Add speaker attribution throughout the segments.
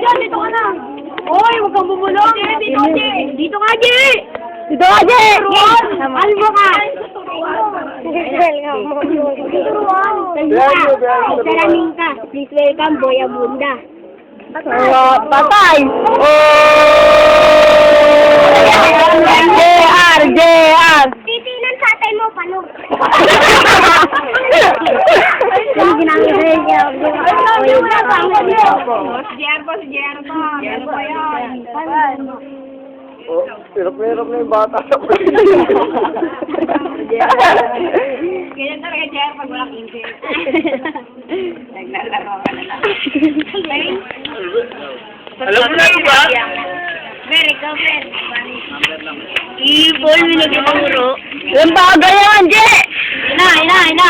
Speaker 1: dyan, dito ka na. Hoy, huwag kang bumulong. Dito, dito ka, G.
Speaker 2: Dito ka, G!
Speaker 1: Ano mo ka? Salamin ka. Please welcome, Boy Abunda.
Speaker 2: Patay! JR! JR!
Speaker 1: Titinan sa atay mo, paano? Yung ginamit sa inyo. Si JR po. Ano po yun?
Speaker 3: Oh, hirap na yung bata sa
Speaker 1: Ganyan talaga, JR, pag walang insit. Naglalaro ka na lang.
Speaker 3: Alam mo na ba?
Speaker 1: Very cover.
Speaker 2: Ibol, minagimuro. Yung bagay yan, G!
Speaker 1: Ina.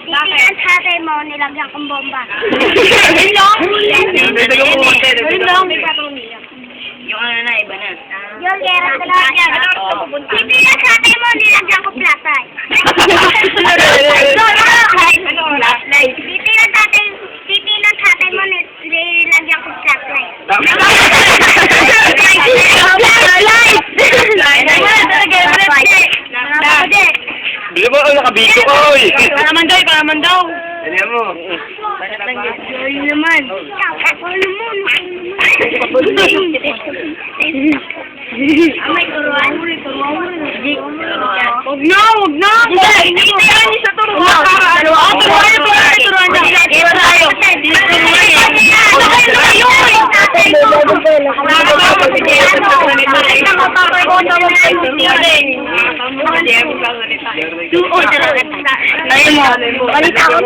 Speaker 1: Titinan sa atay mo, nilagyan kong bomba.
Speaker 2: Yung ano na, iba na.
Speaker 1: Yung gera sa lahat yan. Titinan sa atay mo, nilagyan ko platay. Titinan sa atay mo, nilagyan ko flashlight.
Speaker 3: Bili mo, nakabito ko, oy!
Speaker 2: Kalaman daw.
Speaker 3: Ano mo?
Speaker 2: Yun naman.
Speaker 1: Amay, turuan.
Speaker 2: Huwag na! Hindi yan, isa turuan. Turuan tayo. Balita ko.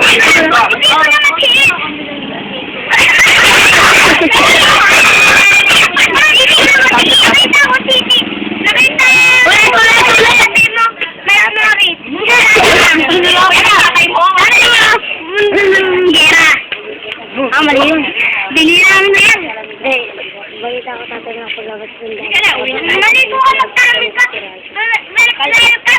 Speaker 2: Mali yun. Bili namin na yan.
Speaker 1: Balita ko tatay nga paglabas ko na. Mali ko ka magkamit ka. Malayo ka.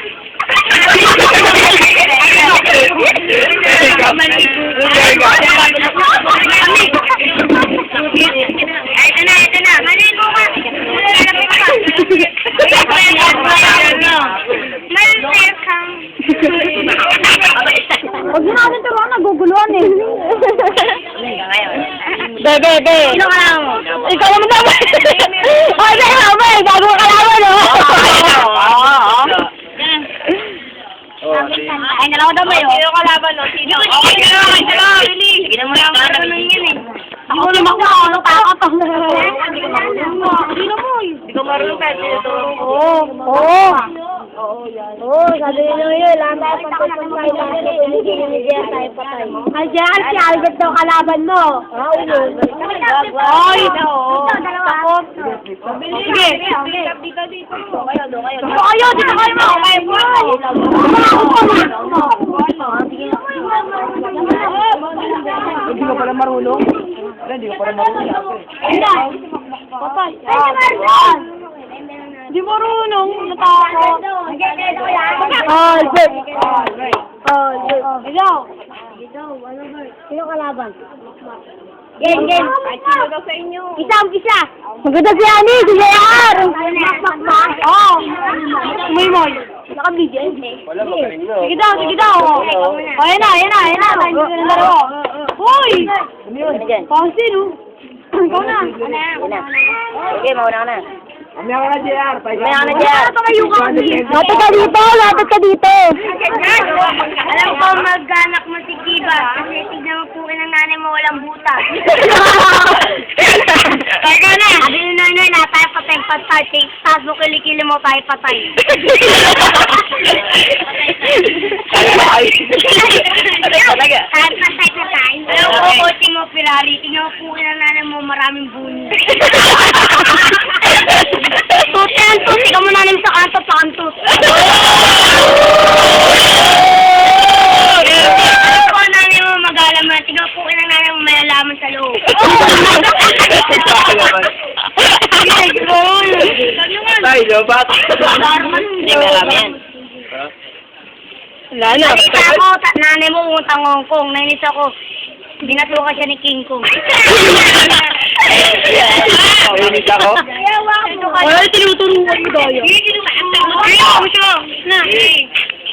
Speaker 1: Ito na. Mali ko ka. Huwag mo natin turuan, naguguluhan eh.
Speaker 2: Bebe.
Speaker 1: Sino ka lang?
Speaker 2: Ikaw naman naman. Ay, gago ka naman, no?
Speaker 1: Ay, nalaw daw ba yun?
Speaker 2: Sino kalaban, no? Sino? Sige na mo lang.
Speaker 1: Ako naman ko, ano takot ako.
Speaker 2: Hindi ko marunong pwede ito.
Speaker 1: Oo, sabi nyo yun, lang tayo pagpupuntay natin, hindi tayo patay. Ay, Jan, si Albert daw kalaban mo.
Speaker 2: Ay, takot.
Speaker 1: Sige.
Speaker 2: Dito.
Speaker 1: Dito kayo mo.
Speaker 3: Hindi ko pala marunong. Hindi ko pala marunong.
Speaker 1: Patay.
Speaker 2: Di marunong. Natakot.
Speaker 1: Albert. Sino kalaban? Game. Isa.
Speaker 2: Maganda si Ani, si JR.
Speaker 1: Oo.
Speaker 2: Moy.
Speaker 1: Naka-video.
Speaker 3: Wala, magaling na.
Speaker 2: Sige daw. Ayan na. Tayo ng dalawa. Hoy! Kasi, no? Ikaw na.
Speaker 1: Sige, mauna ka na.
Speaker 3: Mamaya ka na, JR.
Speaker 2: Tumayo ka. Lapit ka dito.
Speaker 1: Alam ko mag-anak mo si Kiba. Kasi tignan mo po ng nanay mo walang butas.
Speaker 2: Kaya na.
Speaker 1: Sabi ni nanay na tayo patay. Tapos mo kilikili mo tayo patay.
Speaker 3: Talaga.
Speaker 1: Kahit patay na tayo. Alam ko, kotse mo Ferrari. Tignan mo po ng nanay mo maraming buni.
Speaker 2: Tuti ka muna namin sa kanto.
Speaker 1: Alam ko, nanay mo mag-alaman. Tignan po ng nanay mo may alaman sa loob.
Speaker 3: Tay, lobat.
Speaker 2: Hindi ka alam yan. Wala na.
Speaker 1: Nakita ko, nanay mo utang Hong Kong. Nainis ako.
Speaker 2: Binatuka siya ni King Kong.
Speaker 3: Inis ako?
Speaker 2: Wala, tinuturuan mo tayo. Na.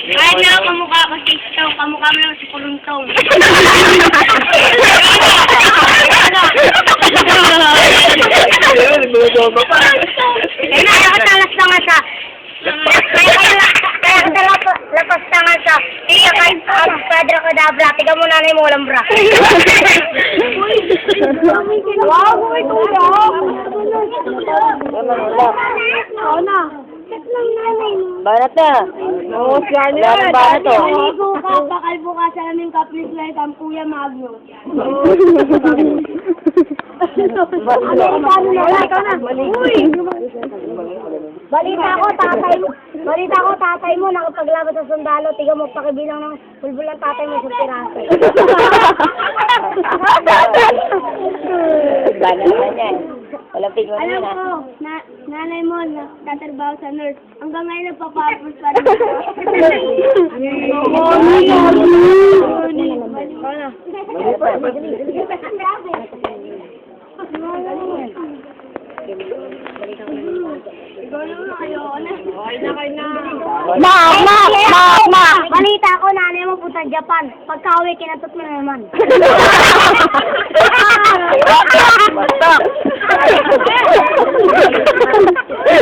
Speaker 2: Kahit na kamukha ko si Stone, kamukha mo lang si Puluntong. Eh, nakakatalas na nga siya. Kaya lapas na nga siya. Kaya kahit Pedro Cadabra, tiga mo nanay mo walang bra. Wow, may tulong. Oo na.
Speaker 3: Banat na.
Speaker 2: Yan
Speaker 3: Yan, banat to.
Speaker 2: Maligo ka, bakal bukas sa aming kaplis like ang Kuya Magno.
Speaker 1: Balita ko tatay mo nakapaglaban sa sundalo, tiga mo pakibilang ng bulbul ng tatay mo sa piraso.
Speaker 3: Banat na yan. Walang tignan
Speaker 2: Alam
Speaker 3: na.
Speaker 2: ko, nanay mo nagtatrabaho sa nurse. Hanggang ngayon nagpapapos pa rin.
Speaker 1: Balita ko nanay mo punta Japan. Pagka-uwi kinatot mo na naman.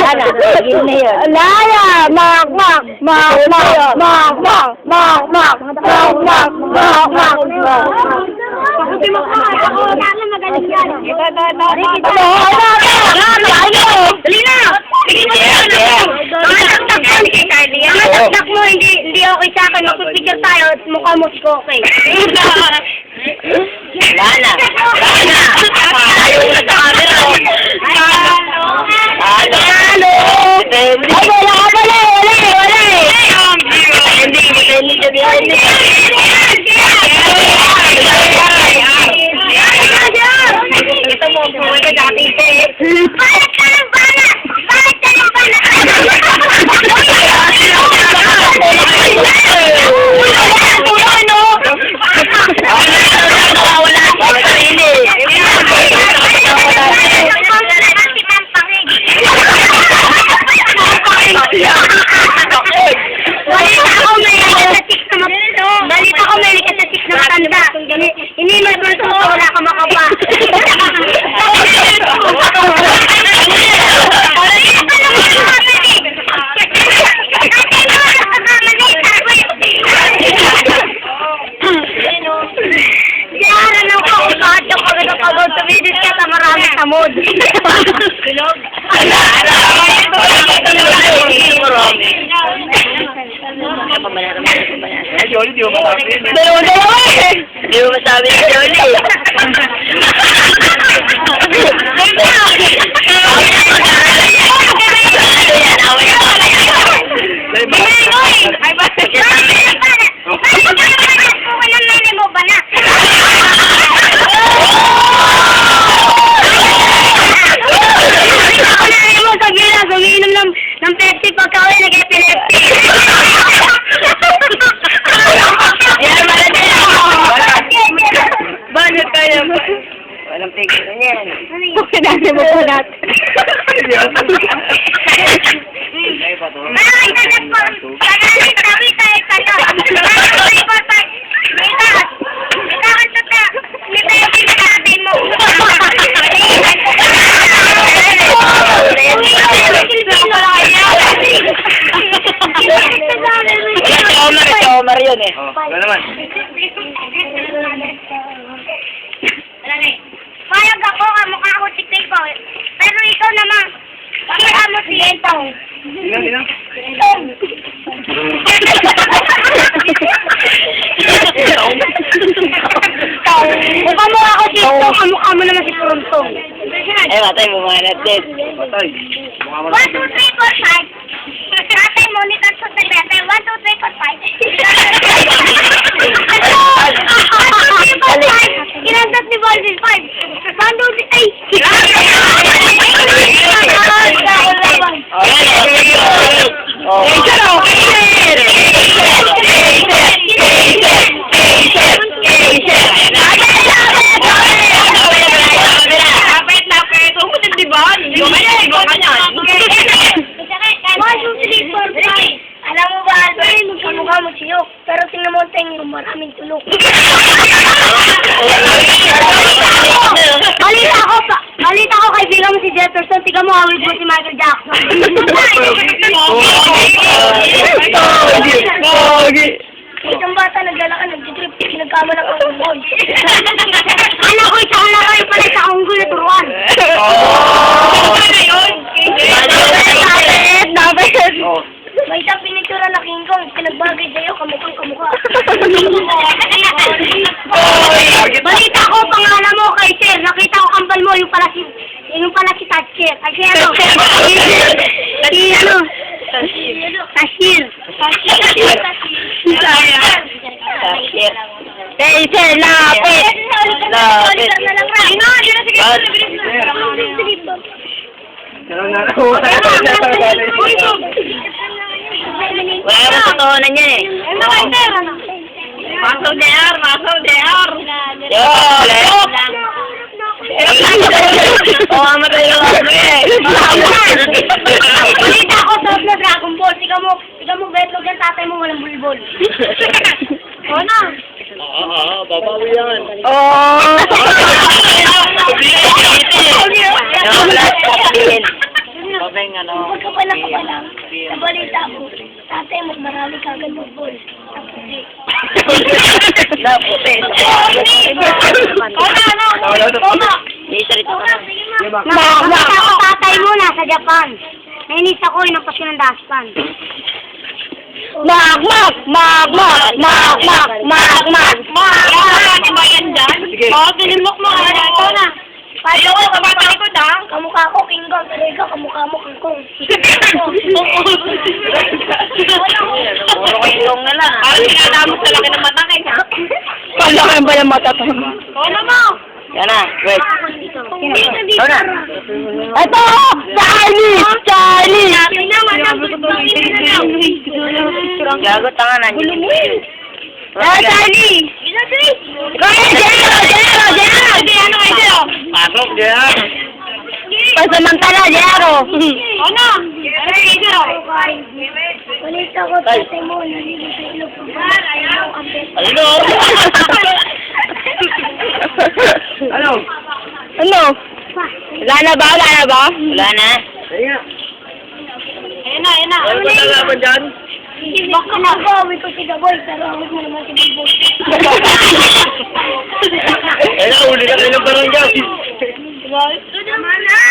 Speaker 3: Ano? Gil na yun.
Speaker 1: Alaya! Mak! Pakuti mo ka! Ako, sana magaling yan.
Speaker 2: Dali na! Taktak mo, hindi okay sa akin. Magpipicture tayo at mukha mo si Koke.
Speaker 3: Lana! Ayaw na sa camera. Halo! Ay, wala! Hindi siya. Ito mo, buhay ka dati.
Speaker 2: Bakit ka ng bana? Balita ko may likas sa six na matanda. Hindi mo ito sa wala ka makapa. Diyaran lang ako kahit yung pagod tumidis ka sa maraming samod. Silog?
Speaker 3: Jolly, di mo masabi. Di mo masabi ni Jolly.
Speaker 2: Umiinom ng Pepsi pagka-uwi nag-epilepsy.
Speaker 3: Banat kayo. Walang tigil na yan.
Speaker 2: Pinagin mo po natin.
Speaker 3: Omar yun eh. Ano naman?
Speaker 2: Payag ako, kamukha ako si Pico. Pero ikaw naman, kamukha mo si Entong.
Speaker 3: Sino?
Speaker 2: Kamukha ako si Entong, kamukha mo naman si Puruntong.
Speaker 3: Eh, matay mo mga natin. Matay.
Speaker 2: 1, 2, 3, 4, 5. Tatay mo, ni Tatso sa Bete. 1, 2, 3, 4, 5. Kinantat ni Volvin 5. 1, 2, 3, ay! kaibigan mo si Jefferson, tiga mo, awit mo si Michael Jackson.
Speaker 3: Pogi.
Speaker 1: Isang bata naglalakad, nag-trip, nagkama ng unggoy.
Speaker 2: Anak ko, isang lakay pala sa unggoy na turuan.
Speaker 1: May isang pinictura na King Kong, pinagbagay sa'yo, kamukhang kamukha.
Speaker 2: Balita ko, pangalan mo kay Sir. Nakita ko kambal mo, yung pala si Thatcher. Kasi ano? Tashir.
Speaker 3: Hey, sir, lapit. Lapit. Wala naman totohanan yan eh. Masaw DR. Yo, oh, amatay yung ano eh.
Speaker 2: Balita ko, top na Dragon Ball. Tiga mo betlog yan, tatay mo walang bulbol. O na.
Speaker 3: Oo, babawi yan. Oo. Babeng ano.
Speaker 1: Pagkapanak ka pa lang, nabalita ko, tatay mo marami kagad bulbol.
Speaker 2: Nakita ko tatay mo nasa Japan. Nainis ako, inampas yun ng daspan.
Speaker 3: Mak! Ano ba yan dyan? Oo, tinimok mo.
Speaker 2: Ito na.
Speaker 3: Ayaw ko, kapatalikod ha?
Speaker 1: Kamukha ko, King Kong, pero ikaw, kamukha mo, King Kong.
Speaker 3: Puro kayo yung na lang. Parang sinalamos sa laki ng mata kayo. Palaki ba yung mata to?
Speaker 2: Ano mo?
Speaker 3: Yan na, wait.
Speaker 1: Dito
Speaker 3: na. Ito! Charlie! Gago, tanga na. Charlie! Jero! Pasok, Jero! Pasamantala, Jero!
Speaker 2: Ano?
Speaker 1: Balita ko, tatay mo, naligo sa ilog.
Speaker 3: Ano? Ano? Wala na ba? Wala na.
Speaker 2: Ayun na.
Speaker 3: Ano ba nalaman dyan?
Speaker 1: Baka nag-awit ko si Gaboy, pero awit mo naman si Gaboy.
Speaker 3: Ayun, uli ka kayo ng barangay.
Speaker 1: Tama na!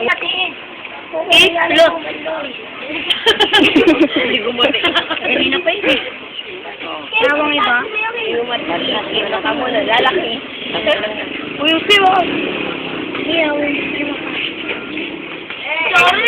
Speaker 1: Patiin.
Speaker 2: Look.
Speaker 3: Hindi gumatik.
Speaker 2: Kanina pa yun eh. Tawang iba?
Speaker 3: Lalaki.
Speaker 2: Uy, usi mo.
Speaker 1: Iyaw.